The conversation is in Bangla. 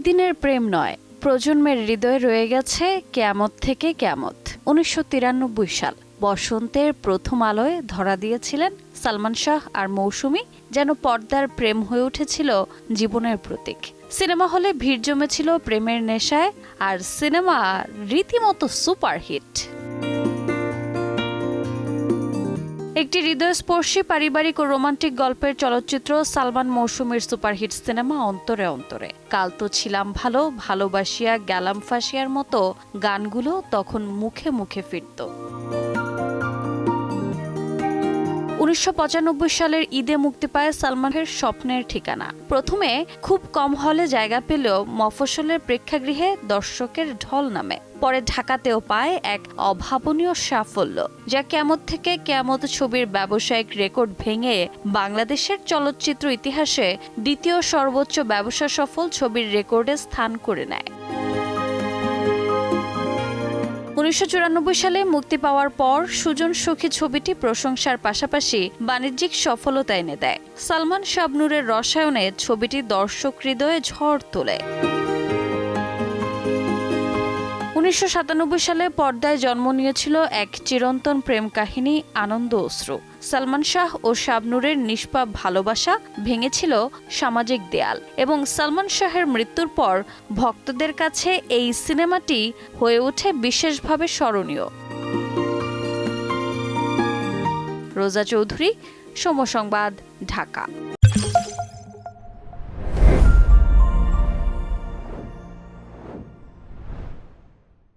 একদিনের প্রেম নয়, প্রজন্মের হৃদয়ে রয়ে গেছে কেয়ামত থেকে কেয়ামত। ১৯৯৩ সাল বসন্তের প্রথম আলোয় ধরা দিয়েছিলেন সালমান শাহ আর মৌসুমী। যেন পর্দার প্রেম হয়ে উঠেছিল জীবনের প্রতীক। সিনেমা হলে ভিড় জমেছিল প্রেমের নেশায়, আর সিনেমা রীতিমতো সুপারহিট। একটি হৃদয়স্পর্শী পারিবারিক ও রোমান্টিক গল্পের চলচ্চিত্র সালমান মৌসুমীর সুপারহিট সিনেমা অন্তরে অন্তরে। কাল তো ছিলাম ভালো, ভালোবাসিয়া গেলাম ফাঁসিয়ার মতো গানগুলো তখন মুখে মুখে ফিরত। ১৯৯৫ সালের ঈদে মুক্তি পায় সালমানের স্বপ্নের ঠিকানা। প্রথমে খুব কম হলে জায়গা পেলেও মফস্বলের প্রেক্ষাগৃহে দর্শকের ঢল নামে। পরে ঢাকাতেও পায় এক অভাবনীয় সাফল্য, যা কেয়ামত থেকে কেয়ামত ছবির ব্যবসায়িক রেকর্ড ভেঙে বাংলাদেশের চলচ্চিত্র ইতিহাসে দ্বিতীয় সর্বোচ্চ ব্যবসা সফল ছবির রেকর্ডে স্থান করে নেয়। ১৯৯৪ সালে মুক্তি পাওয়ার পর সুজন সখী ছবিটি প্রশংসার পাশাপাশি বাণিজ্যিক সফলতা এনে দেয়। সালমান শাবনূরের রসায়নে ছবিটি দর্শক হৃদয়ে ঝড় তোলে। ১৯৯৭ সালে পর্দায় জন্ম নিয়েছিল এক চিরন্তন প্রেম কাহিনী আনন্দ অশ্রু। সালমান শাহ ও শাবনূরের নিষ্পাপ ভালোবাসা ভেঙেছিল সামাজিক দেয়াল, এবং সালমান শাহের মৃত্যুর পর ভক্তদের কাছে এই সিনেমাটি হয়ে ওঠে বিশেষভাবে স্মরণীয়। রোজা চৌধুরী, সময় সংবাদ, ঢাকা।